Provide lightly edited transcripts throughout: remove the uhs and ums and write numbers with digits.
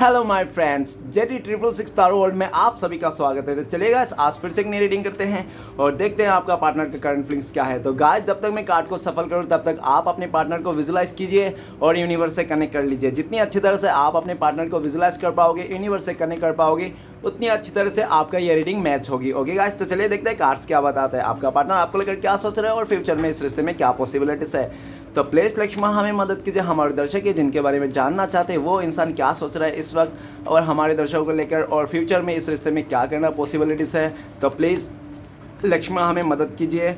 Hello my friends, jetty 666 star world में आप सभी का स्वागत है। तो चलिए गाइस, आज फिर से एक नई रीडिंग करते हैं और देखते हैं आपका पार्टनर का करंट फीलिंग्स क्या है। तो गाइस, जब तक मैं कार्ड को सफल करूं तब तक आप अपने पार्टनर को विजुलाइज कीजिए और यूनिवर्स से कनेक्ट कर लीजिए। जितनी अच्छी तरह से आप अपने पार्टनर को विजुलाइज कर पाओगे, यूनिवर्स से कनेक्ट कर पाओगे, उतनी अच्छी तरह से आपका ये रीडिंग मैच होगी। ओके गाइस, तो चलिए देखते हैं कार्ड्स क्या बताते हैं, आपका पार्टनर आपको लेकर क्या सोच रहा है और फ्यूचर में इस रिश्ते में क्या पॉसिबिलिटीज है। तो प्लीज लक्ष्मण हमें मदद कीजिए, हमारे दर्शक है जिनके बारे में जानना चाहते हैं वो इंसान क्या सोच रहा है इस वक्त और हमारे दर्शकों को लेकर, और फ्यूचर में इस रिश्ते में क्या करना पॉसिबिलिटीज़ है। तो प्लीज़ लक्ष्मण हमें मदद कीजिए।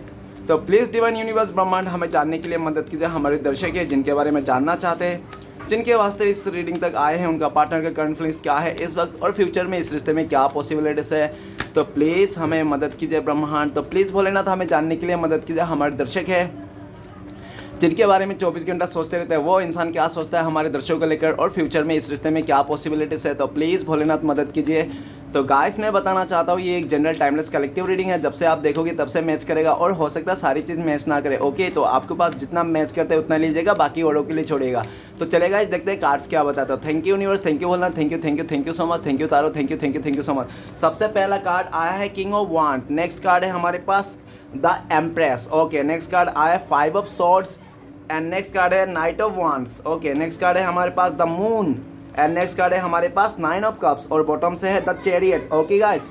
तो प्लीज़ डिवाइन यूनिवर्स ब्रह्मांड हमें जानने के लिए मदद कीजिए, हमारे दर्शक है जिनके बारे में जानना चाहते हैं, जिनके वास्ते इस रीडिंग तक आए हैं, उनका पार्टनर का करंट फीलिंग्स क्या है इस वक्त और फ्यूचर में इस रिश्ते में क्या पॉसिबिलिटीज़ है। तो प्लीज़ हमें मदद कीजिए ब्रह्मांड। तो प्लीज़ भोलेनाथ हमें जानने के लिए मदद कीजिए, हमारे दर्शक है जिनके बारे में 24 घंटा सोचते रहते हैं वो इंसान क्या सोचता है हमारे दर्शकों को लेकर और फ्यूचर में इस रिश्ते में क्या पॉसिबिलिटीज़ है। तो प्लीज़ भोलेनाथ मदद कीजिए। तो गाइस, मैं बताना चाहता हूँ ये एक जनरल टाइमलेस कलेक्टिव रीडिंग है, जब से आप देखोगे तब से मैच करेगा और हो सकता है सारी चीज़ मैच ना करे। ओके, तो आपके पास जितना मैच करते हैं उतना लीजिएगा, बाकी औरों के लिए छोड़िएगा। तो चलेगा, इस देखते हैं कार्ड्स क्या बताता है। Thank you universe, thank you Bholenath, thank you so much, thank you tarot, thank you so much. सबसे पहला कार्ड आया है king of wand. Next card है हमारे पास the empress. Okay, next card आया है 5 of swords and next card है knight of wands. Okay, next card है हमारे पास the moon and next card है हमारे पास 9 ऑफ कप्स और बॉटम से है द चैरियट। ओके गाइस,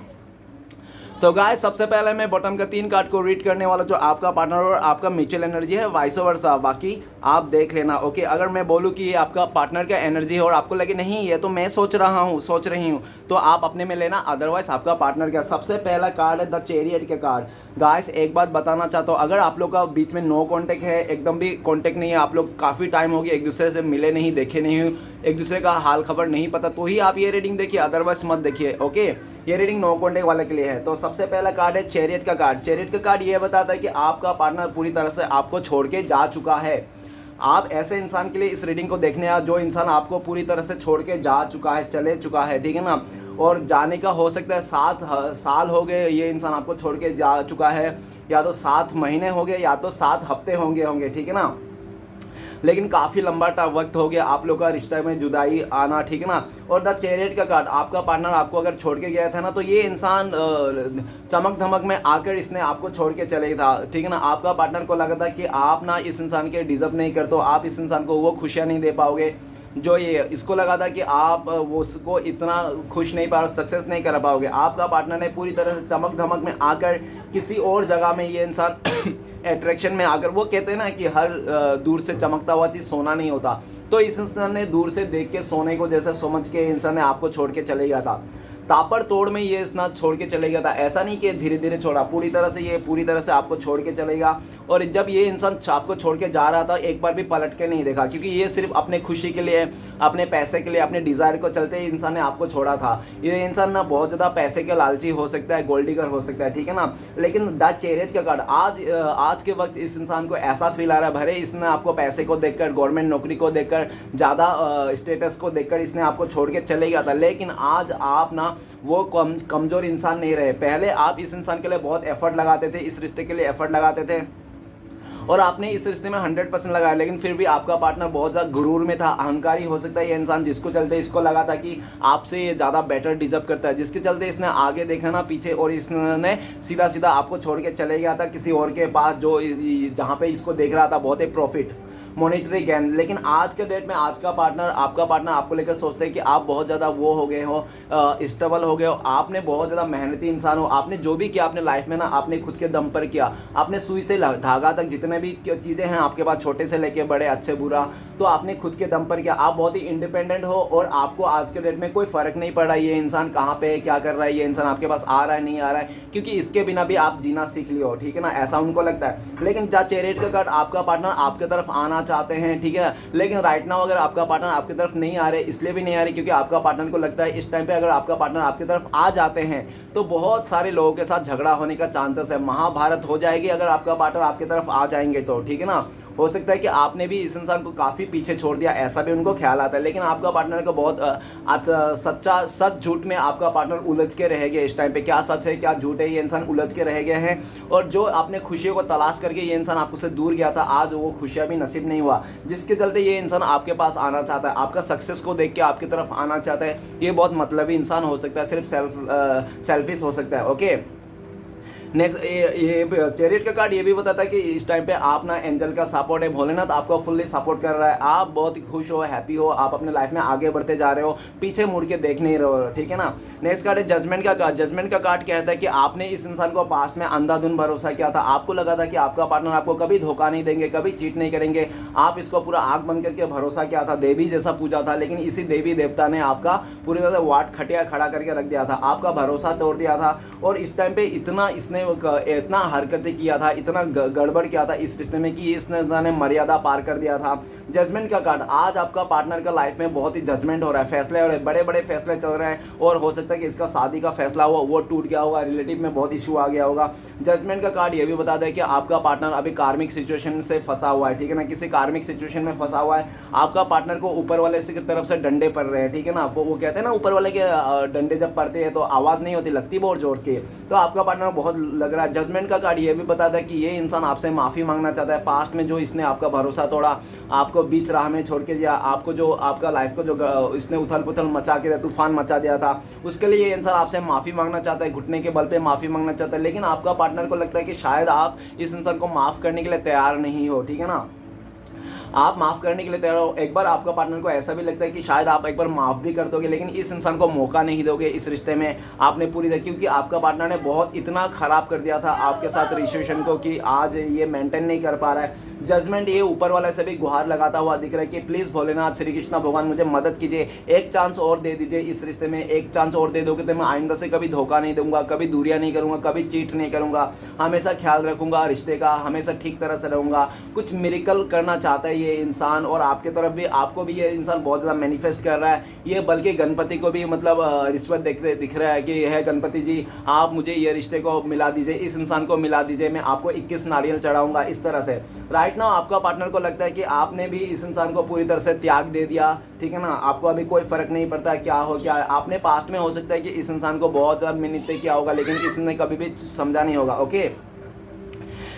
तो गाइस सबसे पहले मैं बॉटम का 3 कार्ड को रीड करने वाला, जो आपका पार्टनर और आपका म्यूचुअल एनर्जी है, वाइस वर्सा, बाकी आप देख लेना। ओके, अगर मैं बोलूँ कि ये आपका पार्टनर का एनर्जी है और आपको लगे नहीं ये तो मैं सोच रही हूँ, तो आप अपने में लेना, अदरवाइज आपका पार्टनर का। सबसे पहला कार्ड है द चैरियट के कार्ड। गाइस, एक बात बताना चाहता हूँ, अगर आप लोग का बीच में नो कॉन्टेक्ट है, एकदम भी कॉन्टेक्ट नहीं है, आप लोग काफ़ी टाइम हो गया एक दूसरे से मिले नहीं, देखे नहीं हो, एक दूसरे का हाल खबर नहीं पता, तो ही आप ये रीडिंग देखिए, अदरवाइज मत देखिए। ओके, ये रीडिंग नो कॉन्टेक्ट वाले के लिए है। तो सबसे पहला कार्ड है चैरियट का कार्ड। चैरियट का कार्ड ये बताता है कि आपका पार्टनर पूरी तरह से आपको छोड़ के जा चुका है। आप ऐसे इंसान के लिए इस रीडिंग को देखने आ जो इंसान आपको पूरी तरह से छोड़ के जा चुका है, चले चुका है, ठीक है ना। और जाने का हो सकता है 7 साल हो गए ये इंसान आपको छोड़ के जा चुका है, या तो 7 महीने हो गए, या तो 7 हफ्ते होंगे, ठीक है ना। लेकिन काफ़ी लंबा वक्त हो गया आप लोग का रिश्ते में जुदाई आना, ठीक है ना। और द चैरियट का कार्ड, आपका पार्टनर आपको अगर छोड़ के गया था ना, तो ये इंसान चमक धमक में आकर इसने आपको छोड़ के चले था, ठीक है ना। आपका पार्टनर को लगा था कि आप ना इस इंसान के डिजर्व नहीं करते हो, आप इस इंसान को वो खुशियाँ नहीं दे पाओगे जो ये, इसको लगा था कि आप वो उसको इतना खुश नहीं पा, सक्सेस नहीं कर पाओगे। आपका पार्टनर ने पूरी तरह से चमक धमक में आकर किसी और जगह में ये इंसान अट्रैक्शन में आकर, वो कहते हैं ना कि हर दूर से चमकता हुआ चीज़ सोना नहीं होता, तो इस इंसान ने दूर से देख के सोने को जैसे समझ के इंसान ने आपको छोड़ के चले गया था। तापड़ तोड़ में ये इंसान छोड़ के चले गया था, ऐसा नहीं कि धीरे धीरे छोड़ा, पूरी तरह से आपको छोड़ के चलेगा। और जब ये इंसान आपको छोड़ के जा रहा था एक बार भी पलट के नहीं देखा, क्योंकि ये सिर्फ अपने खुशी के लिए, अपने पैसे के लिए, अपने डिज़ायर को चलते ही इंसान ने आपको छोड़ा था। ये इंसान ना बहुत ज़्यादा पैसे के लालची हो सकता है, गोल्ड डिगर हो सकता है, ठीक है ना। लेकिन द चैरियट का कार्ड, आज के वक्त इस इंसान को ऐसा फील आ रहा है, भले इसने आपको पैसे को देखकर, गवर्नमेंट नौकरी को देखकर, ज़्यादा स्टेटस को देखकर इसने आपको छोड़ के चले गया था, लेकिन आज आप ना वो कमज़ोर इंसान नहीं रहे। पहले आप इस इंसान के लिए बहुत एफर्ट लगाते थे, इस रिश्ते के लिए एफर्ट लगाते थे और आपने इस रिश्ते में 100% लगाया, लेकिन फिर भी आपका पार्टनर बहुत ज़्यादा गुरूर में था, अहंकारी हो सकता है ये इंसान, जिसको चलते इसको लगा था कि आपसे ये ज़्यादा बेटर डिजर्व करता है, जिसके चलते इसने आगे देखा ना पीछे, और इसने सीधा सीधा आपको छोड़ के चले गया था किसी और के पास, जो जहाँ पे इसको देख रहा था बहुत ही प्रॉफिट, मॉनेटरी गेन। लेकिन आज के डेट में आपका पार्टनर आपको लेकर सोचते हैं कि आप बहुत ज़्यादा वो हो गए हो, स्टेबल हो गए हो, आपने बहुत ज़्यादा मेहनती इंसान हो, आपने जो भी किया अपने लाइफ में ना आपने खुद के दम पर किया, आपने सुई से धागा तक जितने भी चीज़ें हैं आपके पास, छोटे से लेके बड़े, अच्छे बुरा, तो आपने खुद के दम पर किया। आप बहुत ही इंडिपेंडेंट हो और आपको आज के डेट में कोई फ़र्क नहीं पड़ रहा है ये इंसान कहाँ पे है, क्या कर रहा है, ये इंसान आपके पास आ रहा है नहीं आ रहा है, क्योंकि इसके बिना भी आप जीना सीख लियो, ठीक है ना, ऐसा उनको लगता है। लेकिन द चैरियट का कार्ड, आपका पार्टनर आपके तरफ आना चाहते हैं, ठीक है, लेकिन राइट नाउ अगर आपका पार्टनर आपकी तरफ नहीं आ रहे, इसलिए भी नहीं आ रहे क्योंकि आपका पार्टनर को लगता है इस टाइम पे अगर आपका पार्टनर आपकी तरफ आ जाते हैं तो बहुत सारे लोगों के साथ झगड़ा होने का चांसेस है, महाभारत हो जाएगी अगर आपका पार्टनर आपकी तरफ आ जाएंगे तो, ठीक है ना। हो सकता है कि आपने भी इस इंसान को काफ़ी पीछे छोड़ दिया, ऐसा भी उनको ख्याल आता है। लेकिन आपका पार्टनर का बहुत सच्चा सच झूठ में आपका पार्टनर उलझ के रह गया। इस टाइम पे क्या सच है क्या झूठ है, ये इंसान उलझ के रह गए हैं। और जो आपने खुशियों को तलाश करके ये इंसान आपसे दूर गया था, आज वो खुशियाँ भी नसीब नहीं हुआ, जिसके चलते ये इंसान आपके पास आना चाहता है, आपका सक्सेस को देख के आपकी तरफ आना चाहता है। ये बहुत मतलबी इंसान हो सकता है, सिर्फ सेल्फिश हो सकता है। ओके, नेक्स्ट ये चैरियट का कार्ड ये भी बताता है कि इस टाइम पे आप ना एंजल का सपोर्ट है, भोलेनाथ आपको फुल्ली सपोर्ट कर रहा है, आप बहुत ही खुश हो, हैप्पी हो, आप अपने लाइफ में आगे बढ़ते जा रहे हो, पीछे मुड़ के देख नहीं रहे हो, ठीक है ना। नेक्स्ट कार्ड है जजमेंट का कार्ड। जजमेंट का कार्ड कहता है कि आपने इस इंसान को पास्ट में अंधाधुंध भरोसा किया था, आपको लगा था कि आपका पार्टनर आपको कभी धोखा नहीं देंगे, कभी चीट नहीं करेंगे, आप इसको पूरा आंख बंद करके भरोसा किया था, देवी जैसा पूजा था। लेकिन इसी देवी देवता ने आपका पूरी तरह से वाट खटिया खड़ा करके रख दिया था, आपका भरोसा तोड़ दिया था। और इस टाइम पे इतना इतना हरकतें किया था, इतना गड़बड़ किया था इस रिश्ते में कि इसने मर्यादा पार कर दिया था। जजमेंट का कार्ड, आज आपका पार्टनर का लाइफ में बहुत ही जजमेंट हो रहा है, फैसले हो रहे हैं, बड़े बड़े फैसले चल रहे हैं। और हो सकता है कि इसका शादी का फैसला हुआ वो टूट गया होगा, रिलेटिव में बहुत इशू आ गया होगा। जजमेंट का कार्ड ये भी बताता है कि आपका पार्टनर अभी कार्मिक सिचुएशन से फंसा हुआ है, ठीक है ना, किसी कार्मिक सिचुएशन में फंसा हुआ है। आपका पार्टनर को ऊपर वाले की तरफ से डंडे पड़ रहे हैं, ठीक है ना, वो कहते हैं ना ऊपर वाले के डंडे जब पड़ते हैं तो आवाज़ नहीं होती, लगती बहुत जोर की। तो आपका पार्टनर बहुत लग रहा है। जजमेंट का कार्ड ये भी बताता है कि ये इंसान आपसे माफ़ी मांगना चाहता है, पास्ट में जो इसने आपका भरोसा तोड़ा, आपको बीच राह में छोड़ के दिया, आपको जो आपका लाइफ को जो इसने उथल पुथल मचा के तूफान मचा दिया था, उसके लिए ये इंसान आपसे माफ़ी मांगना चाहता है, घुटने के बल पे माफ़ी मांगना चाहता है। लेकिन आपका पार्टनर को लगता है कि शायद आप इस इंसान को माफ़ करने के लिए तैयार नहीं हो, ठीक है ना, आप माफ़ करने के लिए तैयार हो। एक बार आपका पार्टनर को ऐसा भी लगता है कि शायद आप एक बार माफ़ भी कर दोगे, लेकिन इस इंसान को मौका नहीं दोगे इस रिश्ते में आपने पूरी तरह, क्योंकि आपका पार्टनर ने बहुत इतना ख़राब कर दिया था आपके साथ रिलेशन को कि आज ये मेंटेन नहीं कर पा रहा है। जजमेंट ये ऊपर वाले से भी गुहार लगाता हुआ दिख रहा है कि प्लीज़ भोलेनाथ श्री कृष्णा भगवान मुझे मदद कीजिए, एक चांस और दे दीजिए इस रिश्ते में, एक चांस और दे दोगे तो मैं आइंदा से कभी धोखा नहीं दूंगा, कभी दूरियां नहीं करूंगा, कभी चीट नहीं करूंगा, हमेशा ख्याल रखूंगा रिश्ते का, हमेशा ठीक तरह से रहूंगा। कुछ मिरेकल करना चाहता है ये इंसान, और आपके तरफ भी आपको भी ये इंसान बहुत ज़्यादा मैनिफेस्ट कर रहा है। ये बल्कि गणपति को भी मतलब रिश्वत दिख रहा है कि है गणपति जी आप मुझे ये रिश्ते को मिला दीजिए, इस इंसान को मिला दीजिए, मैं आपको 21 नारियल चढ़ाऊंगा, इस तरह से। राइट नाउ आपका पार्टनर को लगता है कि आपने भी इस इंसान को पूरी तरह से त्याग दे दिया, ठीक है ना, आपको अभी कोई फ़र्क नहीं पड़ता क्या हो क्या। आपने पास्ट में हो सकता है कि इस इंसान को बहुत ज़्यादा मिन्नतें किया होगा, लेकिन इसने कभी भी समझा नहीं होगा। ओके,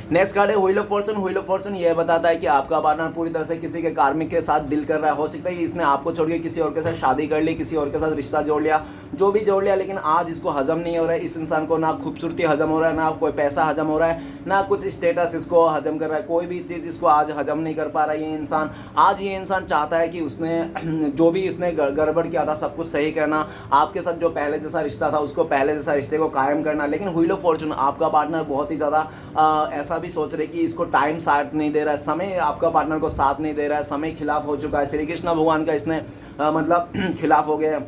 नेक्स्ट कार्ड है wheel of Fortune. Wheel of Fortune ये बताता है कि आपका पार्टनर पूरी तरह से किसी के कार्मिक के साथ डील कर रहा है। हो सकता है कि इसने आपको छोड़ के किसी और के साथ शादी कर ली, किसी और के साथ रिश्ता जोड़ लिया, जो भी जोड़ लिया, लेकिन आज इसको हजम नहीं हो रहा है। इस इंसान को ना खूबसूरती हजम हो रहा है, ना कोई पैसा हजम हो रहा है, ना कुछ स्टेटस इसको हजम कर रहा है, कोई भी चीज़ इसको आज हजम नहीं कर पा रहा है ये इंसान। आज ये इंसान चाहता है कि उसने जो भी इसने गड़बड़ किया था सब कुछ सही करना, आपके साथ जो पहले जैसा रिश्ता था उसको पहले जैसा रिश्ते को कायम करना। लेकिन व्हील ऑफ फॉर्चून आपका पार्टनर बहुत ही ज़्यादा ऐसा भी सोच रहे कि इसको टाइम साथ नहीं दे रहा है, समय आपका पार्टनर को साथ नहीं दे रहा है, समय खिलाफ हो चुका है, श्री कृष्ण भगवान का इसने मतलब खिलाफ हो गया।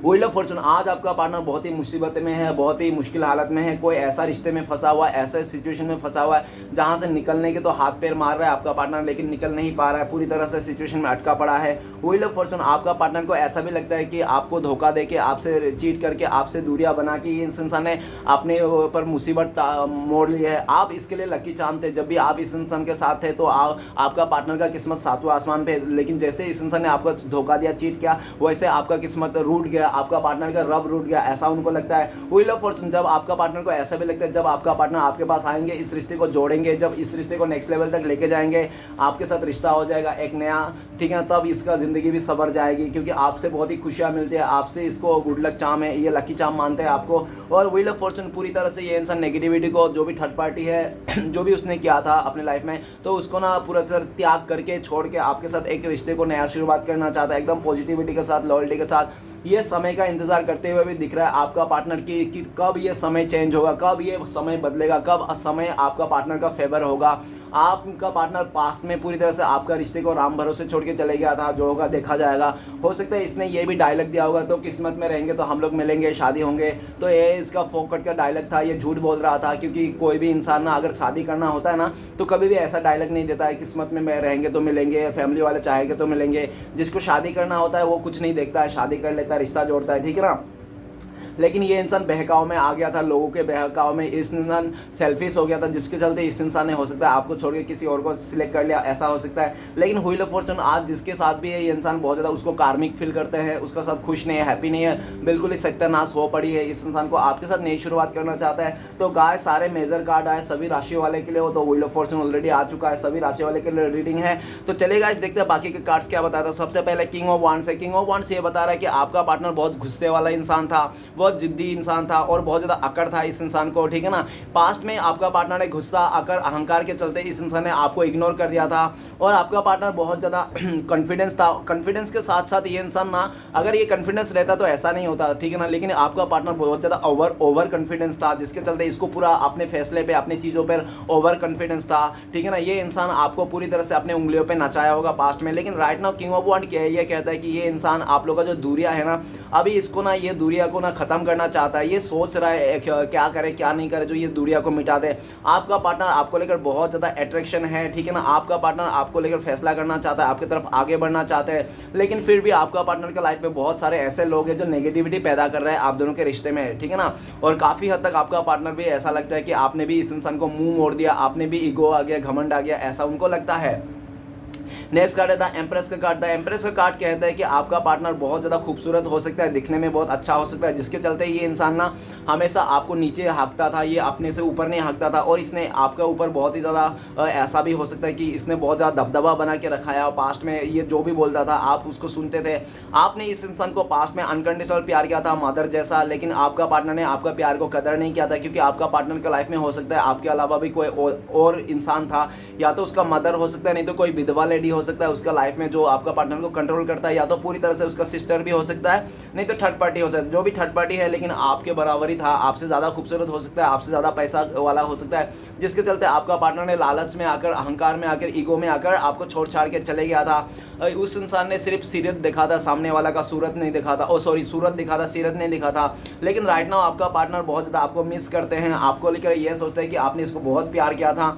व्हील ऑफ फॉर्चून आज आपका पार्टनर बहुत ही मुसीबत में है, बहुत ही मुश्किल हालत में है, कोई ऐसा रिश्ते में फंसा हुआ है, ऐसे सिचुएशन में फंसा हुआ है जहां से निकलने के तो हाथ पैर मार रहा है आपका पार्टनर, लेकिन निकल नहीं पा रहा है, पूरी तरह से सिचुएशन में अटका पड़ा है। व्हील ऑफ फॉर्चून आपका पार्टनर को ऐसा भी लगता है कि आपको धोखा दे के, आपसे चीट करके, आपसे दूरियां बना के इस इंसान ने अपने ऊपर मुसीबत मोड़ ली है। आप इसके लिए लकी चांद थे, जब भी आप इस इंसान के साथ थे तो आपका पार्टनर का किस्मत सातवें आसमान पे, लेकिन जैसे इस इंसान ने आपको धोखा दिया, चीट किया, वैसे आपका किस्मत रूट गया, आपका पार्टनर का रब रूट गया, ऐसा उनको लगता है। व्हील ऑफ फॉर्चून जब आपका पार्टनर को ऐसा भी लगता है, जब आपका पार्टनर आपके पास आएंगे, इस रिश्ते को जोड़ेंगे, जब इस रिश्ते को नेक्स्ट लेवल तक लेके जाएंगे, आपके साथ रिश्ता हो जाएगा एक नया, ठीक है, तब इसका ज़िंदगी भी सवर जाएगी, क्योंकि आपसे बहुत ही खुशियाँ मिलती है, आपसे इसको गुड लक चाम है, ये लकी चाम मानते हैं आपको। और व्हील ऑफ फॉर्चून पूरी तरह से ये इंसान नेगेटिविटी को, जो भी थर्ड पार्टी है जो भी उसने किया था अपने लाइफ में, तो उसको ना पूरा तरह त्याग करके छोड़ के आपके साथ एक रिश्ते को नया शुरुआत करना चाहता है, एकदम पॉजिटिविटी के साथ, लॉयल्टी के साथ। ये समय का इंतजार करते हुए भी दिख रहा है आपका पार्टनर कि कब ये समय चेंज होगा, कब ये समय बदलेगा, कब समय आपका पार्टनर का फेवर होगा। आपका पार्टनर पास्ट में पूरी तरह से आपका रिश्ते को राम भरोसे छोड़ के चले गया था, जो होगा देखा जाएगा। हो सकता है इसने ये भी डायलॉग दिया होगा, तो किस्मत में रहेंगे तो हम लोग मिलेंगे, शादी होंगे, तो ये इसका फोकट का डायलॉग था, ये झूठ बोल रहा था, क्योंकि कोई भी इंसान ना अगर शादी करना होता है ना तो कभी भी ऐसा डायलॉग नहीं देता है किस्मत में रहेंगे तो मिलेंगे, फैमिली वाले चाहेंगे तो मिलेंगे। जिसको शादी करना होता है वो कुछ नहीं देखता है, शादी कर लेता है, रिश्ता जोड़ता है, ठीक है ना। लेकिन ये इंसान बहकाव में आ गया था, लोगों के बहकाव में इस इंसान सेल्फिश हो गया था, जिसके चलते इस इंसान ने हो सकता है आपको छोड़ के किसी और को सिलेक्ट कर लिया, ऐसा हो सकता है। लेकिन व्हील ऑफ फॉर्चून आज जिसके साथ भी है, ये इंसान बहुत ज़्यादा उसको कार्मिक फील करते हैं, उसका साथ खुश नहीं है, हैप्पी नहीं है, बिल्कुल ही सत्यानाश हो पड़ी है। इस इंसान को आपके साथ नई शुरुआत करना चाहता है। तो गाय सारे मेजर कार्ड आए सभी राशि वाले के लिए, हो तो व्हील ऑफ फॉर्चून ऑलरेडी आ चुका है, सभी राशि वाले के लिए रीडिंग है। तो चलेगा इस देखते हैं बाकी के कार्ड्स क्या बताता है। सबसे पहले किंग ऑफ वांड्स है। किंग ऑफ वांड्स ये बता रहा है कि आपका पार्टनर बहुत गुस्से वाला इंसान था, बहुत जिद्दी इंसान था और बहुत ज़्यादा अकड़ था इस इंसान को, ठीक है ना। पास्ट में आपका पार्टनर ने गुस्सा, अकड़, अहंकार के चलते इस इंसान ने आपको इग्नोर कर दिया था और आपका पार्टनर बहुत ज़्यादा कॉन्फिडेंस था। कॉन्फिडेंस के साथ साथ ये इंसान ना, अगर ये कॉन्फिडेंस रहता तो ऐसा नहीं होता, ठीक है ना। लेकिन आपका पार्टनर बहुत ज़्यादा ओवर कॉन्फिडेंस था, जिसके चलते इसको पूरा अपने फैसले पे, अपनी चीज़ों पर ओवर कॉन्फिडेंस था, ठीक है ना। ये इंसान आपको पूरी तरह से अपने उंगलियों पे नचाया होगा पास्ट में। लेकिन राइट नाउ किंग ऑफ वांड ये कहता है कि ये इंसान आप लोग का जो दूरियां है ना, अभी इसको ना, ये दूरियां को ना ख़त्म करना चाहता है। ये सोच रहा है क्या करे क्या नहीं करे जो ये दूरियां को मिटा दे। आपका पार्टनर आपको लेकर बहुत ज़्यादा अट्रैक्शन है, ठीक है ना। आपका पार्टनर आपको लेकर फैसला करना चाहता है, आपकी तरफ आगे बढ़ना चाहते हैं। लेकिन फिर भी आपका पार्टनर के लाइफ में बहुत सारे ऐसे लोग हैं जो नेगेटिविटी पैदा कर रहे हैं आप दोनों के रिश्ते में, ठीक है ना। और काफ़ी हद तक आपका पार्टनर भी ऐसा लगता है कि आपने भी इस इंसान को मुंह मोड़ दिया, आपने भी ईगो आ गया, घमंड आ गया, ऐसा उनको लगता है। नेक्स्ट कार्ड है द एम्प्रेस का कार्ड। द एम्प्रेस का कार्ड कहता है कि आपका पार्टनर बहुत ज़्यादा खूबसूरत हो सकता है, दिखने में बहुत अच्छा हो सकता है, जिसके चलते ये इंसान ना हमेशा आपको नीचे हाँकता था, ये अपने से ऊपर नहीं हाँकता था। और इसने आपके ऊपर बहुत ही ज़्यादा ऐसा भी हो सकता है कि इसने बहुत ज़्यादा दबदबा बना के रखा है। और पास्ट में ये जो भी बोलता था आप उसको सुनते थे। आपने इस इंसान को पास्ट में अनकंडीशनल प्यार किया था, मदर जैसा, लेकिन आपका पार्टनर ने आपका प्यार को कदर नहीं किया था, क्योंकि आपका पार्टनर के लाइफ में हो सकता है आपके अलावा भी कोई और इंसान था। या तो उसका मदर हो सकता है, नहीं तो कोई विधवा लेडी हो सकता है उसका लाइफ में जो आपका पार्टनर को कंट्रोल करता है, या तो पूरी तरह से उसका सिस्टर भी हो सकता है, नहीं तो थर्ड पार्टी हो सकता है। जो भी थर्ड पार्टी है लेकिन आपके बराबर ही था, आपसे ज़्यादा खूबसूरत हो सकता है, आपसे ज़्यादा पैसा वाला हो सकता है, जिसके चलते आपका पार्टनर ने लालच में आकर, अहंकार में आकर, ईगो में आकर आपको छोड़ छाड़ के चले गया था। उस इंसान ने सिर्फ सीरत दिखा था, सामने वाला का सूरत नहीं दिखा था, सूरत दिखा था, सीरत नहीं दिखा था। लेकिन राइट नाउ आपका पार्टनर बहुत ज़्यादा आपको मिस करते हैं, आपको लेकर ये सोचते हैं कि आपने इसको बहुत प्यार किया था।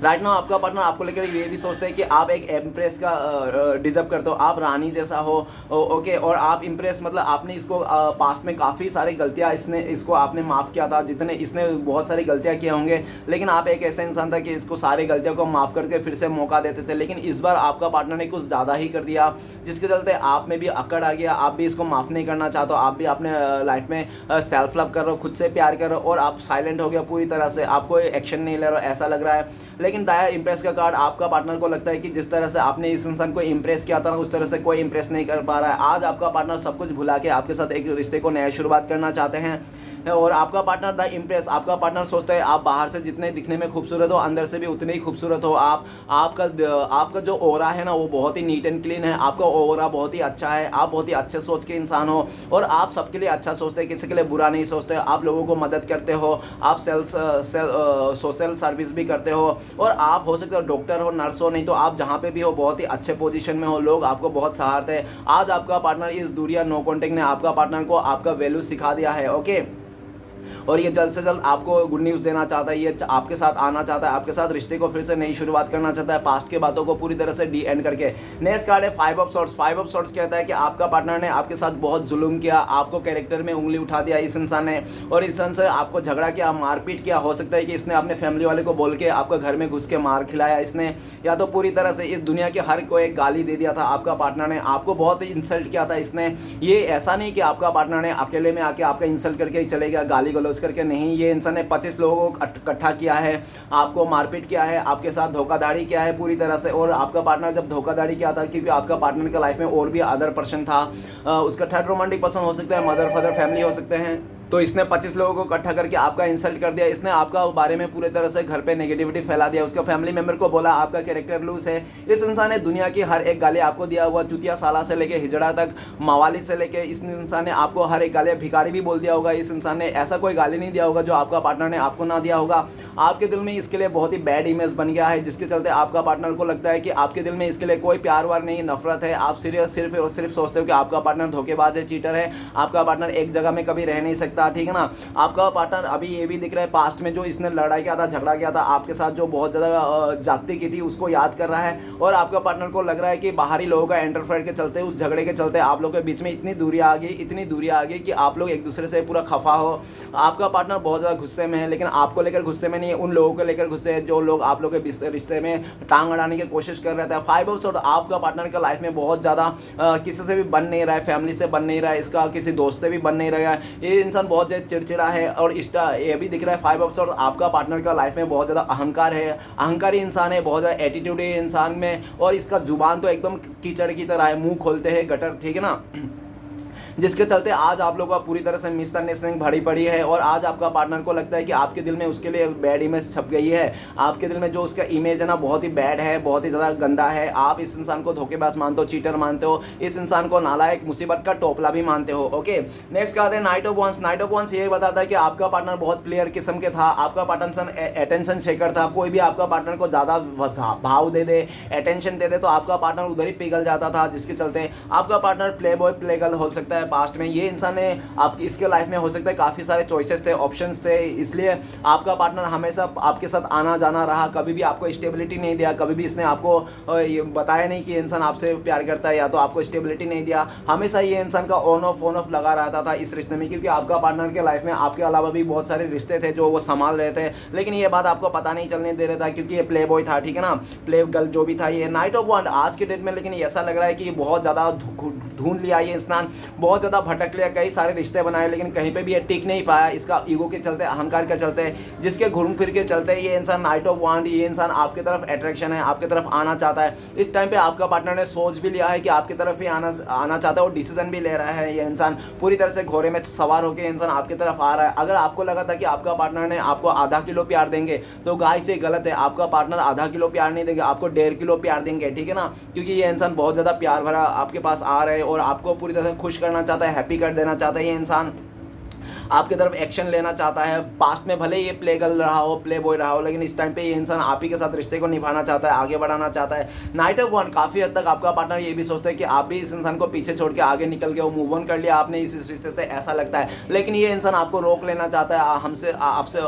राइट नाउ आपका पार्टनर आपको लेकर ये भी सोचता है कि आप एक एम्प्रेस का डिजर्व करते हो, आप रानी जैसा हो, ओके। और आप इम्प्रेस मतलब आपने इसको पास्ट में काफ़ी सारी गलतियाँ इसको आपने माफ़ किया था, जितने इसने बहुत सारी गलतियाँ किए होंगे, लेकिन आप एक ऐसा इंसान था कि इसको सारी गलतियों को माफ़ करके फिर से मौका देते थे। लेकिन इस बार आपका पार्टनर ने कुछ ज़्यादा ही कर दिया, जिसके चलते आप में भी अकड़ आ गया, आप भी इसको माफ़ नहीं करना चाहते हो, आप भी अपने लाइफ में सेल्फ लव कर रहे हो, खुद से प्यार कर रहे हो, और आप साइलेंट हो गया पूरी तरह से, आप कोई एक्शन नहीं ले रहे हो ऐसा लग रहा है। लेकिन दाया इम्प्रेस का कार्ड आपका पार्टनर को लगता है कि जिस तरह से आपने इस इंसान को इम्प्रेस किया था ना, उस तरह से कोई इम्प्रेस नहीं कर पा रहा है। आज आपका पार्टनर सब कुछ भुला के आपके साथ एक रिश्ते को नया शुरुआत करना चाहते हैं। और आपका पार्टनर द इम्प्रेस, आपका पार्टनर सोचता है आप बाहर से जितने दिखने में खूबसूरत हो, अंदर से भी उतने ही खूबसूरत हो। आपका जो ओरा है ना वो बहुत ही नीट एंड क्लीन है, आपका ओरा बहुत ही अच्छा है, आप बहुत ही अच्छे सोच के इंसान हो, और आप सबके लिए अच्छा सोचते हैं, किसी के लिए बुरा नहीं सोचते, आप लोगों को मदद करते हो, आप सोशल सर्विस भी करते हो, और आप हो सकते हो डॉक्टर हो, नर्स हो, नहीं तो आप जहाँ पे भी हो बहुत ही अच्छे पोजीशन में हो, लोग आपको बहुत सहारते हैं। आज आपका पार्टनर इस दूरिया नो कॉन्टेक्ट ने आपका पार्टनर को आपका वैल्यू सिखा दिया है, ओके। और ये जल्द से जल्द आपको गुड न्यूज़ देना चाहता है, ये आपके साथ आना चाहता है, आपके साथ रिश्ते को फिर से नई शुरुआत करना चाहता है, पास्ट के बातों को पूरी तरह से डी एंड करके। नेक्स्ट कार्ड है five of swords. Five of swords कहता है कि आपका पार्टनर ने आपके साथ बहुत जुल्म किया, आपको कैरेक्टर में उंगली उठा दिया इस इंसान ने, और इस इंसान से आपको झगड़ा किया, मारपीट किया। हो सकता है कि इसने अपने फैमिली वाले को बोल के आपका घर में घुस के मार खिलाया इसने, या तो पूरी तरह से इस दुनिया के हर कोई गाली दे दिया था। आपका पार्टनर ने आपको बहुत इंसल्ट किया था इसने। ये ऐसा नहीं कि आपका पार्टनर ने अकेले में आके आपका इंसल्ट करके चले गया, गाली गलौज करके नहीं। ये इंसान ने 25 लोगों को इकट्ठा किया है, आपको मारपीट किया है, आपके साथ धोखाधड़ी किया है पूरी तरह से। और आपका पार्टनर जब धोखाधड़ी किया था, क्योंकि आपका पार्टनर के लाइफ में और भी अदर पर्सन था, उसका थर्ड रोमांटिक पर्सन हो सकता है, मदर फादर फैमिली हो सकते हैं। तो इसने 25 लोगों को इकट्ठा करके आपका इंसल्ट कर दिया, इसने आपका बारे में पूरे तरह से घर पे नेगेटिविटी फैला दिया, उसका फैमिली मेंबर को बोला आपका कैरेक्टर लूज है। इस इंसान ने दुनिया की हर एक गाली आपको दिया हुआ, चुतिया साला से लेके हिजड़ा तक, मवाली से लेके, इस इंसान ने आपको हर एक गाली, भिखारी भी बोल दिया होगा इस इंसान ने। ऐसा कोई गाली नहीं दिया होगा जो आपका पार्टनर ने आपको ना दिया होगा। आपके दिल में इसके लिए बहुत ही बैड इमेज बन गया है, जिसके चलते आपका पार्टनर को लगता है कि आपके दिल में इसके लिए कोई प्यार वार नहीं, नफरत है। आप सिर्फ और सिर्फ सोचते हो कि आपका पार्टनर धोखेबाज है, चीटर है, आपका पार्टनर एक जगह में कभी रह नहीं सकता, था, ठीक है ना। आपका पार्टनर अभी ये भी दिख रहा है पास्ट में जो इसने लड़ाई किया था, झगड़ा किया था आपके साथ, जो बहुत ज़्यादा जाती की थी, उसको याद कर रहा है। और आपका पार्टनर को लग रहा है कि बाहरी लोगों का इंटरफेयर के चलते, उस झगड़े के चलते आप लोगों के बीच में इतनी दूरी आ गई कि आप लोग एक दूसरे से पूरा खफा हो। आपका पार्टनर बहुत ज़्यादा गुस्से में है, लेकिन आपको लेकर गुस्से में नहीं है, उन लोगों को लेकर गुस्से है जो लोग आप लोग के रिश्ते में टांग अड़ाने की कोशिश कर रहे थे। 5 ऑफ सोर्ड, आपका पार्टनर का लाइफ में बहुत ज़्यादा किसी से भी बन नहीं रहा है, फैमिली से बन नहीं रहा है, इसका किसी दोस्त से भी बन नहीं रहा है। ये इंसान बहुत ज़्यादा चिड़चिड़ा है। और ये भी दिख रहा है 5 ऑफ सोर्ड, आपका पार्टनर का लाइफ में बहुत ज़्यादा अहंकार है, अहंकारी इंसान है, बहुत ज़्यादा एटीट्यूड है इंसान में। और इसका जुबान तो एकदम कीचड़ की तरह है, मुंह खोलते हैं गटर, ठीक है ना। जिसके चलते आज आप लोगों का पूरी तरह से मिसअंडरस्टैंडिंग भरी पड़ी है। और आज आपका पार्टनर को लगता है कि आपके दिल में उसके लिए बैड इमेज छप गई है। आपके दिल में जो उसका इमेज है ना, बहुत ही बैड है, बहुत ही ज़्यादा गंदा है। आप इस इंसान को धोखेबाज मानते हो, चीटर मानते हो, इस इंसान को नालायक, मुसीबत का टोपला भी मानते हो। ओके, नेक्स्ट क्या आते हैं night of once. Night of once ये बताता है कि आपका पार्टनर बहुत प्लेयर किस्म के था, आपका पार्टनर अटेंशन शेकर था। कोई भी आपका पार्टनर को ज़्यादा भाव दे दे, अटेंशन दे दे, तो आपका पार्टनर उधर ही पिघल जाता था, जिसके चलते आपका partner play boy play girl हो सकता है पास्ट में। ये इंसान ने आपकी इसके लाइफ में हो सकता है काफ़ी सारे चॉइसेस थे, ऑप्शंस थे, इसलिए आपका पार्टनर हमेशा आपके साथ आना जाना रहा, कभी भी आपको स्टेबिलिटी नहीं दिया। कभी भी इसने आपको ये बताया नहीं कि इंसान आपसे प्यार करता है, या तो आपको स्टेबिलिटी नहीं दिया। हमेशा ये इंसान का ऑन ऑफ लगा रहता था इस रिश्ते में, क्योंकि आपका पार्टनर के लाइफ में आपके अलावा भी बहुत सारे रिश्ते थे जो वो संभाल रहे थे, लेकिन ये बात आपको पता नहीं चलने दे रहा था, क्योंकि ये प्ले बॉय था, ठीक है ना, प्ले गर्ल जो भी था। ये नाइट ऑफ वंड आज के डेट में, लेकिन ऐसा लग रहा है कि बहुत ज़्यादा ढूंढ लिया ये इंसान, बहुत ज़्यादा भटक लिया, कई सारे रिश्ते बनाए, लेकिन कहीं पे भी ये टिक नहीं पाया, इसका ईगो के चलते, अहंकार के चलते, जिसके घूम फिर के चलते ये इंसान नाइट ऑफ वांड, ये इंसान आपकी तरफ अट्रैक्शन है, आपकी तरफ आना चाहता है। इस टाइम पे आपका पार्टनर ने सोच भी लिया है कि आपकी तरफ ही आना चाहता है, और डिसीजन भी ले रहा है। ये इंसान पूरी तरह से घोड़े में सवार होकर इंसान आपकी तरफ आ रहा है। अगर आपको लगा था कि आपका पार्टनर ने आपको आधा किलो प्यार देंगे, तो गाइस ये गलत है। आपका पार्टनर आधा किलो प्यार नहीं देंगे, आपको 1.5 किलो प्यार देंगे, ठीक है ना, क्योंकि ये इंसान बहुत ज़्यादा प्यार भरा आपके पास आ रहा है और आपको पूरी तरह से खुश करना चाहता है, हैप्पी कर देना चाहता है। ये इंसान आपकी तरफ एक्शन लेना चाहता है। पास्ट में भले ये प्ले गर्ल रहा हो, प्ले बॉय रहा हो, लेकिन इस टाइम पे ये इंसान आप ही के साथ रिश्ते को निभाना चाहता है, आगे बढ़ाना चाहता है। नाइट ऑफ वन, काफ़ी हद तक आपका पार्टनर ये भी सोचता है कि आप भी इस इंसान को पीछे छोड़ के आगे निकल के वो मूव ऑन कर लिया आपने इस रिश्ते से, ऐसा लगता है। लेकिन ये इंसान आपको रोक लेना चाहता है, हमसे आपसे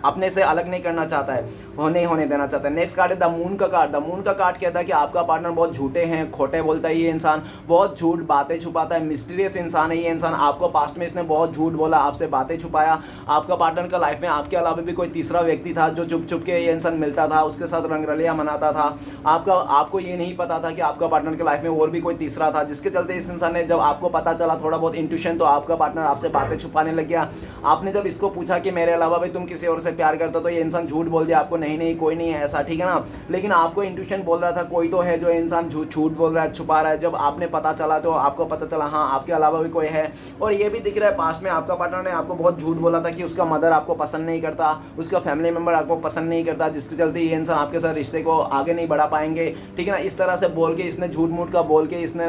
अपने से अलग नहीं करना चाहता है, नहीं होने देना चाहता है। नेक्स्ट कार्ड है द मून का कार्ड। द मून का कार्ड कहता है कि आपका पार्टनर बहुत झूठे हैं, खोटे बोलता है ये इंसान, बहुत झूठ बातें छुपाता है, मिस्टीरियस इंसान है ये इंसान। आपको पास्ट में इसने बहुत झूठ बोला, आपसे बातें छुपाया। आपका पार्टनर का लाइफ में आपके अलावा भी कोई तीसरा व्यक्ति था जो चुप चुप के ये इंसान मिलता था, उसके साथ रंगरलियां मनाता था। आपको ये नहीं पता था कि आपका पार्टनर के लाइफ में और भी कोई तीसरा था, जिसके चलते इस इंसान ने, जब आपको पता चला थोड़ा बहुत इंट्यूशन, तो आपका पार्टनर आपसे बातें छुपाने लग गया। आपने जब इसको पूछा कि मेरे अलावा भी तुम किसी और से प्यार करते, तो ये इंसान झूठ बोल दिया आपको, नहीं कोई नहीं है ऐसा, ठीक है ना। लेकिन आपको इंट्यूशन बोल रहा था कोई तो है, जो इंसान झूठ बोल रहा है, छुपा रहा है। जब आपने पता चला तो आपको पता चला हाँ आपके अलावा भी कोई है। और ये भी दिख रहा है पास्ट में आपका पार्टनर ने आपको बहुत झूठ बोला था कि उसका मदर आपको पसंद नहीं करता, उसका फैमिली मेंबर आपको पसंद नहीं करता, जिसके चलते ये इंसान आपके साथ रिश्ते को आगे नहीं बढ़ा पाएंगे, ठीक है ना। इस तरह से बोल के इसने झूठ मूठ का बोल के इसने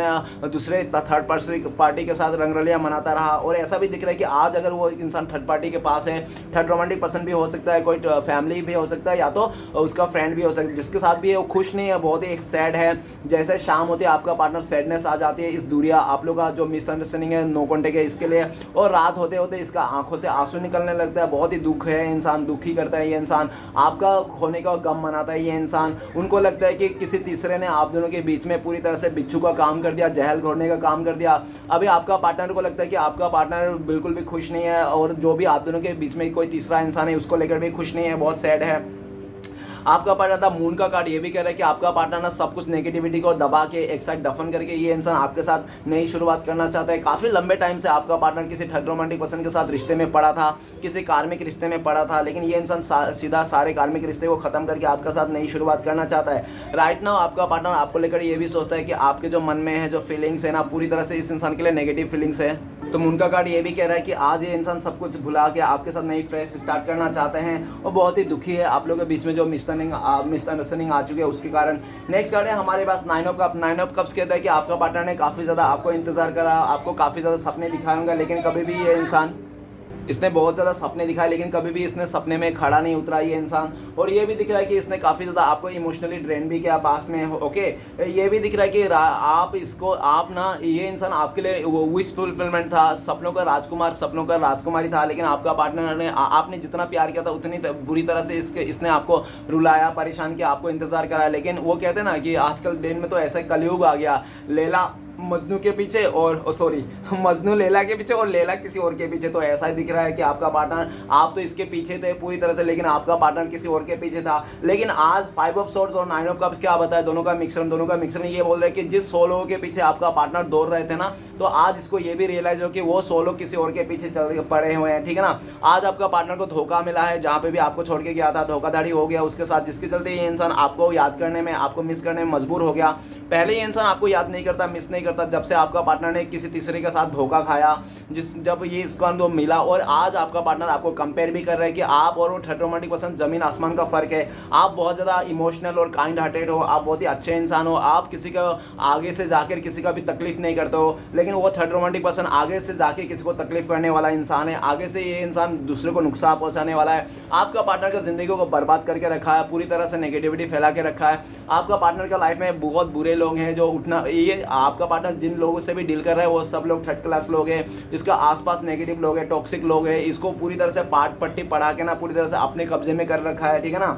दूसरे थर्ड पार्टी के साथ रंगरलियां मनाता रहा। और ऐसा भी दिख रहा है कि आज अगर वो इंसान थर्ड पार्टी के पास है, थर्ड रोमांटिक पर्सन भी हो सकता है, कोई फैमिली भी हो सकता है, या तो उसका फ्रेंड भी हो सकता है, जिसके साथ भी है वो खुश नहीं है, बहुत ही सैड है। जैसे शाम होती है आपका पार्टनर सैडनेस आ जाती है, इस दूरिया आप लोग का जो मिसअंडरस्टैंडिंग है, नो कॉन्टेक्ट है इसके लिए, और रात होते होते इसका आंखों से आंसू निकलने लगता है। बहुत ही दुख है, इंसान दुखी करता है ये इंसान, आपका खोने का गम मनाता है ये इंसान। उनको लगता है कि किसी तीसरे ने आप दोनों के बीच में पूरी तरह से बिच्छू का काम कर दिया, जहल घोड़ने का काम कर दिया। अभी आपका पार्टनर को लगता है कि आपका पार्टनर बिल्कुल भी खुश नहीं है, और जो भी आप दोनों के बीच में कोई तीसरा इंसान है उसको लेकर भी खुश नहीं है, बहुत सैड है। आपका पार्टनर था मून का कार्ड, ये भी कह रहा है कि आपका पार्टनर ना सब कुछ नेगेटिविटी को दबा के एक साइड दफन करके ये इंसान आपके साथ नई शुरुआत करना चाहता है। काफ़ी लंबे टाइम से आपका पार्टनर किसी थर्ड रोमांटिक पर्सन के साथ रिश्ते में पड़ा था, किसी कार्मिक रिश्ते में पड़ा था, लेकिन ये इंसान सीधा सारे कार्मिक रिश्ते को खत्म करके आपके साथ नई शुरुआत करना चाहता है। राइट नाउ आपका पार्टनर आपको लेकर ये भी सोचता है कि आपके जो मन में है, जो फीलिंग्स है ना, पूरी तरह से इस इंसान के लिए नेगेटिव फीलिंग्स है। तो मून का कार्ड ये भी कह रहा है कि आज ये इंसान सब कुछ भुला के आपके साथ नई फ्रेश स्टार्ट करना चाहते हैं, और बहुत ही दुखी है आप लोगों के बीच में जो मिसअंडरस्टैंडिंग आ चुकी है उसके कारण। नेक्स्ट कार्ड है हमारे पास nine of cup. Nine of cups कहता है कि आपका पार्टनर ने काफ़ी ज़्यादा आपको इंतजार करा, आपको काफ़ी ज़्यादा सपने दिखाए होंगे, लेकिन कभी भी ये इंसान इसने बहुत ज़्यादा सपने दिखाए लेकिन कभी भी इसने सपने में खड़ा नहीं उतरा ये इंसान। और ये भी दिख रहा है कि इसने काफ़ी ज़्यादा आपको इमोशनली ड्रेन भी किया पास्ट में। ओके, ये भी दिख रहा है कि आप इसको आप ना ये इंसान आपके लिए विश फुलफिलमेंट था, सपनों का राजकुमार, सपनों का राजकुमारी था। लेकिन आपका पार्टनर ने आपने जितना प्यार किया था उतनी बुरी तरह से इसने आपको रुलाया, परेशान किया, आपको इंतजार कराया। लेकिन वो कहते हैं ना कि आजकल दिन में तो ऐसा कलयुग आ गया, लैला मजनू के पीछे और सॉरी मजनू लैला के पीछे और लैला किसी और के पीछे। तो ऐसा ही दिख रहा है कि आपका पार्टनर, आप तो इसके पीछे थे पूरी तरह से लेकिन आपका पार्टनर किसी और के पीछे था। लेकिन आज 5 ऑफ सोर्ड्स और 9 ऑफ कप्स क्या बताया, दोनों का मिक्सर ये बोल रहे हैं कि जिस 100 लोगों के पीछे आपका पार्टनर दौड़ रहे थे ना, तो आज इसको ये भी रियलाइज हो कि वो 100 लोग किसी और के पीछे चल पड़े हुए हैं। ठीक है ना, आज आपका पार्टनर को धोखा मिला है, जहाँ पे भी आपको छोड़ के गया था धोखाधड़ी हो गया उसके साथ, जिसके चलते ये इंसान आपको याद करने में, आपको मिस करने में मजबूर हो गया। पहले ये इंसान आपको याद नहीं करता, मिस नहीं करता, जब से आपका पार्टनर ने किसी तीसरे के साथ धोखा खाया, जब ये इसका दो मिला। और आज आपका पार्टनर आपको कंपेयर भी कर रहा है कि आप और वो थर्ड रोमांटिक पर्सन जमीन आसमान का फर्क है। आप बहुत ज़्यादा इमोशनल और काइंड हार्टेड हो, आप बहुत ही अच्छे इंसान हो, आप किसी का आगे से जाकर किसी का भी तकलीफ नहीं करते हो। लेकिन वो थर्ड रोमांटिक पर्सन आगे से जाके किसी को तकलीफ करने वाला इंसान है, आगे से ये इंसान दूसरे को नुकसान पहुंचाने वाला है। आपका पार्टनर का जिंदगी को बर्बाद करके रखा है, पूरी तरह से नेगेटिविटी फैला के रखा है। आपका पार्टनर का लाइफ में बहुत बुरे लोग हैं जो उठना, ये आपका पार्टनर जिन लोगों से भी डील कर रहा है वो सब लोग थर्ड क्लास लोग हैं, इसका आसपास नेगेटिव लोग हैं, टॉक्सिक लोग हैं। इसको पूरी तरह से पाट पट्टी पढ़ा के ना पूरी तरह से अपने कब्जे में कर रखा है। ठीक है ना,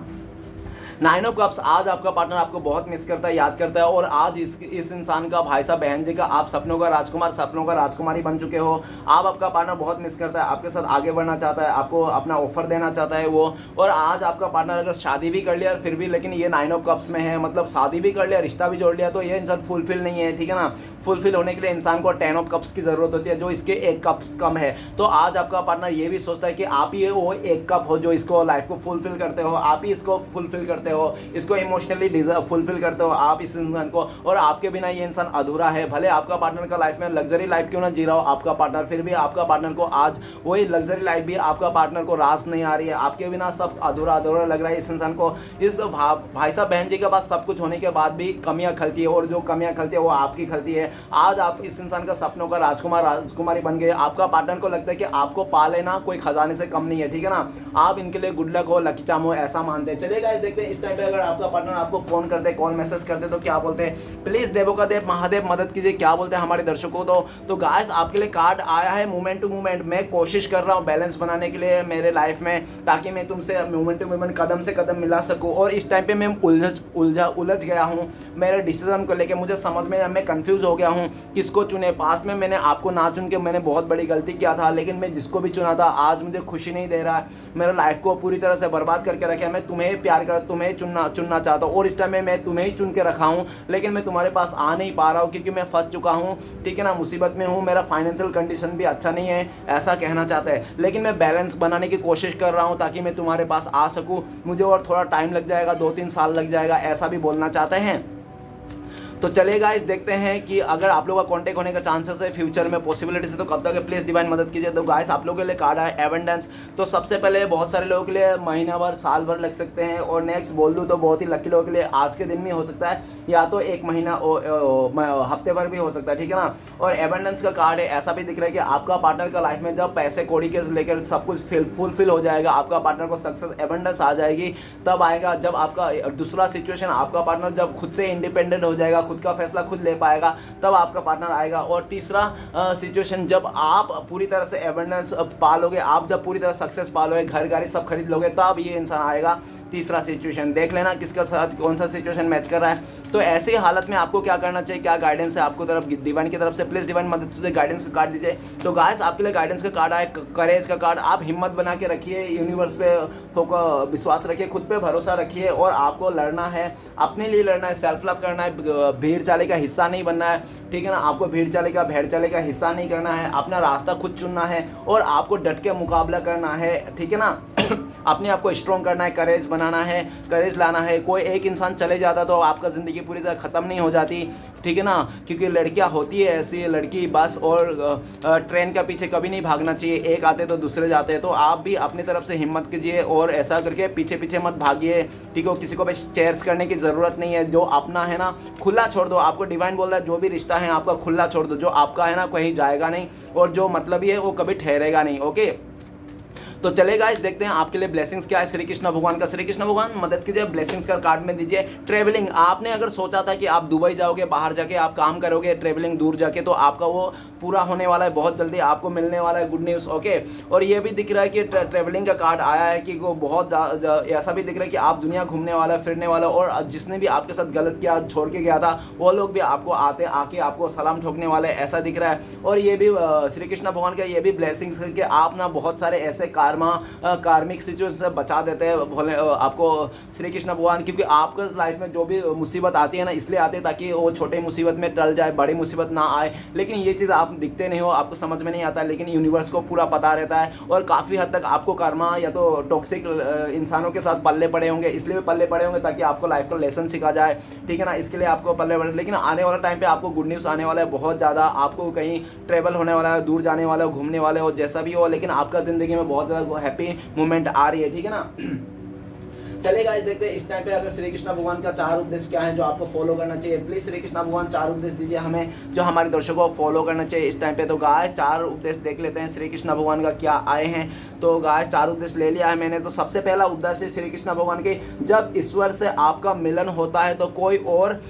9 ऑफ कप्स, आज आपका पार्टनर आपको बहुत मिस करता है, याद करता है। और आज इस इंसान का, भाई साहब बहन जी का, आप सपनों का राजकुमार, सपनों का राजकुमारी बन चुके हो। आप आपका पार्टनर बहुत मिस करता है, आपके साथ आगे बढ़ना चाहता है, आपको अपना ऑफर देना चाहता है वो। और आज आपका पार्टनर अगर शादी भी कर लिया फिर भी, लेकिन ये 9 ऑफ कप्स में है, मतलब शादी भी कर लिया, रिश्ता भी जोड़ लिया, तो ये इंसान फुलफिल नहीं है। ठीक है ना, फुलफिल होने के लिए इंसान को 10 ऑफ कप्स की जरूरत होती है, जो इसके 1 कप कम है। तो आज आपका पार्टनर ये भी सोचता है कि आप ही वो 1 कप हो जो इसको लाइफ को फुलफिल करते हो, आप ही इसको फुलफिल करते हो, इसको इमोशनली फुलफिल करते हो आप इस इंसान को। और आपके बिना ये इंसान अधूरा है। भले आपका पार्टनर का लाइफ में लग्जरी लाइफ क्यों ना जी रहा हो आपका पार्टनर, फिर भी आपका पार्टनर को आज वही लग्जरी लाइफ भी आपका पार्टनर को रास नहीं आ रही है। आपके बिना सब अधूरा अधूरा लग रहा है इस इंसान को। इस भाई साहब बहन जी के पास सब कुछ होने के बाद भी कमियां खलती है, और जो कमियां खलती है वो आपकी खलती है। आज आप इस इंसान का सपनों का राजकुमार, राजकुमारी बन गए। आपका पार्टनर को लगता है कि आपको पा लेना कोई खजाने से कम नहीं है। ठीक है ना, आप इनके लिए गुड लक हो, लकी चाम हो, ऐसा मानते हैं। चलिए गाइस देखते हैं इस टाइम पे अगर आपका पार्टनर आपको फोन करते, कॉल मैसेज करते तो क्या बोलते हैं। प्लीज देवों का देव महादेव मदद कीजिए, क्या बोलते हैं हमारे दर्शकों। तो गाइस आपके लिए कार्ड आया है मोमेंट टू मोमेंट। मैं कोशिश कर रहा हूँ बैलेंस बनाने के लिए मेरे लाइफ में, ताकि मैं तुमसे मोमेंट टू मोमेंट कदम से कदम मिला सकूँ। और इस टाइम पे मैं उलझ गया हूँ मेरे डिसीजन को लेकर। मुझे समझ में, मैं कंफ्यूज हो गया हूँ किसको चुने। पास्ट में मैंने आपको ना चुन के मैंने बहुत बड़ी गलती किया था, लेकिन मैं जिसको भी चुना था आज मुझे खुशी नहीं दे रहा है, मेरा लाइफ को पूरी तरह से बर्बाद करके रखा है। मैं तुम्हें प्यार कर, तुम्हें चुनना चाहता हूँ, और इस टाइम में मैं तुम्हें ही चुन के रखा हूँ, लेकिन मैं तुम्हारे पास आ नहीं पा रहा हूँ क्योंकि मैं फंस चुका हूँ। ठीक है ना, मुसीबत में हूँ, मेरा फाइनेंशियल कंडीशन भी अच्छा नहीं है, ऐसा कहना चाहता है। लेकिन मैं बैलेंस बनाने की कोशिश कर रहा हूँ ताकि मैं तुम्हारे पास आ सकूँ। मुझे और थोड़ा टाइम लग जाएगा, 2-3 साल लग जाएगा, ऐसा भी बोलना चाहते हैं। तो चलिए गाइस देखते हैं कि अगर आप लोगों का कांटेक्ट होने का चांसेस है फ्यूचर में, पॉसिबिलिटीज है, तो कब तक है प्लीज डिवाइन मदद कीजिए। तो गाइस आप लोगों के लिए कार्ड है एबंडेंस। तो सबसे पहले बहुत सारे लोगों के लिए महीना भर, साल भर लग सकते हैं, और नेक्स्ट बोल दूँ तो बहुत ही लकी लोगों के लिए आज के दिन में हो सकता है, या तो 1 महीना हफ्ते भर भी हो सकता है। ठीक है ना, और एबंडेंस का कार्ड है। ऐसा भी दिख रहा है कि आपका पार्टनर का लाइफ में जब पैसे कौड़ी के लेकर सब कुछ फुलफिल हो जाएगा, आपका पार्टनर को सक्सेस एबंडेंस आ जाएगी, तब आएगा जब आपका दूसरा सिचुएशन, आपका पार्टनर जब खुद से इंडिपेंडेंट हो जाएगा, खुद का फैसला खुद ले पाएगा, तब आपका पार्टनर आएगा। और तीसरा सिचुएशन, जब आप पूरी तरह से एबंडेंस पालोगे, आप जब पूरी तरह सक्सेस पालोगे, घर गाड़ी सब खरीद लोगे, तब ये इंसान आएगा। तीसरा सिचुएशन देख लेना किसका साथ कौन सा सिचुएशन मैच कर रहा है। तो ऐसी हालत में आपको क्या करना चाहिए, क्या गाइडेंस है आपको तरफ डिवाइन की तरफ से, प्लीज डिवाइन मदद से गाइडेंस का कार्ड दीजिए। तो गाइस आपके लिए गाइडेंस का कार्ड आए, करेज का कार्ड। आप हिम्मत बना के रखिए, यूनिवर्स पे विश्वास रखिए, खुद पे भरोसा रखिए, और आपको लड़ना है, अपने लिए लड़ना है, सेल्फ लव करना है, भीड़ चाले का हिस्सा नहीं बनना है। ठीक है ना, आपको भीड़ चाले का, भेड़ चाले का हिस्सा नहीं करना है, अपना रास्ता खुद चुनना है, और आपको डट के मुकाबला करना है। ठीक है ना, अपने आप को स्ट्रॉन्ग करना है, करेज बनाना है, करेज लाना है। कोई एक इंसान चले जाता तो आपका ज़िंदगी पूरी तरह ख़त्म नहीं हो जाती। ठीक है ना, क्योंकि लड़कियां होती है ऐसी, लड़की बस और ट्रेन के पीछे कभी नहीं भागना चाहिए, एक आते तो दूसरे जाते हैं। तो आप भी अपनी तरफ से हिम्मत कीजिए और ऐसा करके पीछे पीछे मत भागिए। ठीक है, किसी को भी चेयर्स करने की ज़रूरत नहीं है। जो अपना है ना खुला छोड़ दो। आपको डिवाइन बोल रहा है जो भी रिश्ता है आपका खुला छोड़ दो। जो आपका है ना कहीं जाएगा नहीं, और जो मतलब ही है वो कभी ठहरेगा नहीं। ओके, तो चले गाइस देखते हैं आपके लिए ब्लेसिंग्स क्या है श्री कृष्ण भगवान का। श्री कृष्ण भगवान मदद कीजिए, ब्लेसिंग्स का कार्ड में दीजिए। ट्रेवलिंग, आपने अगर सोचा था कि आप दुबई जाओगे, बाहर जाके आप काम करोगे ट्रेवलिंग दूर जाके, तो आपका वो पूरा होने वाला है, बहुत जल्दी आपको मिलने वाला है गुड न्यूज़। ओके, और ये भी दिख रहा है कि ट्रेवलिंग का कार्ड आया है कि वो बहुत ऐसा भी दिख रहा है कि आप दुनिया घूमने वाला, फिरने वाला, और जिसने भी आपके साथ गलत किया, छोड़ के गया था, वो लोग भी आपको आके आपको सलाम ठोकने वाले, ऐसा दिख रहा है। और ये भी श्री कृष्ण भगवान का ये भी ब्लेसिंग्स है कि आप ना बहुत सारे ऐसे कार्मिक सिचुएशन से बचा देते हैं भोले आपको श्री कृष्ण भगवान, क्योंकि आपके लाइफ में जो भी मुसीबत आती है ना, इसलिए आती है ताकि वो छोटे मुसीबत में टल जाए, बड़ी मुसीबत ना आए। लेकिन ये चीज़ आप दिखते नहीं हो, आपको समझ में नहीं आता, लेकिन यूनिवर्स को पूरा पता रहता है। और काफ़ी हद तक आपको कर्मा या तो टॉक्सिक इंसानों के साथ पल्ले पड़े होंगे, इसलिए पल्ले पड़े होंगे ताकि आपको लाइफ का लेसन सिखा जाए, ठीक है ना, इसके लिए आपको पल्ले पड़े। लेकिन आने वाला टाइम पे आपको गुड न्यूज़ आने वाला है बहुत ज़्यादा, आपको कहीं ट्रैवल होने वाला है, दूर जाने वाले हो, घूमने वाले हो, जैसा भी हो, लेकिन आपका ज़िंदगी में बहुत ज़्यादा हैप्पी मोमेंट आ रही है, ठीक है ना। चलेगा, इस देखते हैं इस टाइम पे अगर श्री कृष्ण भगवान का 4 उपदेश क्या है जो आपको फॉलो करना चाहिए। प्लीज श्री कृष्ण भगवान 4 उपदेश दीजिए हमें जो हमारे दर्शकों को फॉलो करना चाहिए इस टाइम पे। तो गाइस 4 उपदेश देख लेते हैं श्री कृष्ण भगवान का क्या आए हैं। तो गाइस 4 उपदेश ले लिया है मैंने। तो सबसे पहला उपदेश है श्री कृष्ण भगवान के, जब ईश्वर से आपका मिलन होता है तो कोई और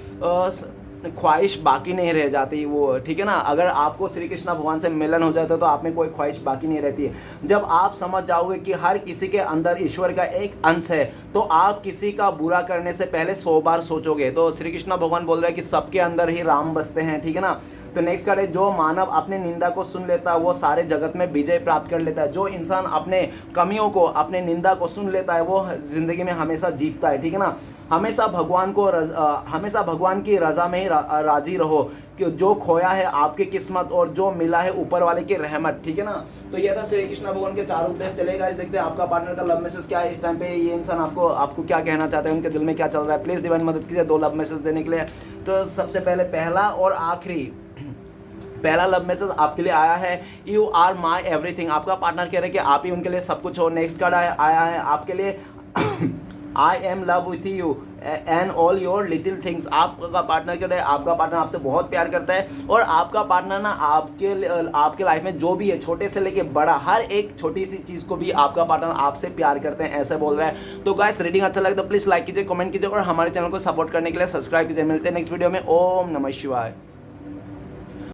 ख्वाहिश बाकी नहीं रह जाती, वो ठीक है ना। अगर आपको श्री कृष्ण भगवान से मिलन हो जाता है तो आप में कोई ख्वाहिश बाकी नहीं रहती है। जब आप समझ जाओगे कि हर किसी के अंदर ईश्वर का एक अंश है तो आप किसी का बुरा करने से पहले 100 बार सोचोगे। तो श्री कृष्ण भगवान बोल रहे हैं कि सबके अंदर ही राम बसते हैं, ठीक है ना। तो नेक्स्ट कार्ड है, जो मानव अपने निंदा को सुन लेता है वो सारे जगत में विजय प्राप्त कर लेता है। जो इंसान अपने कमियों को, अपने निंदा को सुन लेता है वो जिंदगी में हमेशा जीतता है, ठीक है ना। हमेशा भगवान की रजा में ही राजी रहो कि जो खोया है आपकी किस्मत और जो मिला है ऊपर वाले की रहमत, ठीक है ना। तो ये था श्री कृष्ण भगवान के 4 उपदेश। चलेगा, देखते हैं आपका पार्टनर का लव मैसेज क्या है इस टाइम पे। ये इंसान आपको क्या कहना चाहते हैं, उनके दिल में क्या चल रहा है। प्लीज डिवाइन मदद कीजिए 2 लव मैसेज देने के लिए। तो सबसे पहले पहला और आखिरी, पहला लव मैसेज आपके लिए आया है, यू आर माई एवरीथिंग। आपका पार्टनर कह रहे हैं कि आप ही उनके लिए सब कुछ हो। नेक्स्ट कार्ड आया है आपके लिए, I am love with you and all your little things. आपका पार्टनर कह रहे हैं, आपका पार्टनर आपसे बहुत प्यार करता है और आपका पार्टनर ना आपके लाइफ में जो भी है, छोटे से लेके बड़ा, हर एक छोटी सी चीज़ को भी आपका पार्टनर आपसे प्यार करते हैं, ऐसे बोल रहा है। तो गाइस रीडिंग अच्छा लगे तो प्लीज़ लाइक कीजिए, कमेंट कीजिए और हमारे चैनल को सपोर्ट करने के लिए सब्सक्राइब कीजिए। मिलते हैं नेक्स्ट वीडियो में। ओम नमः शिवाय।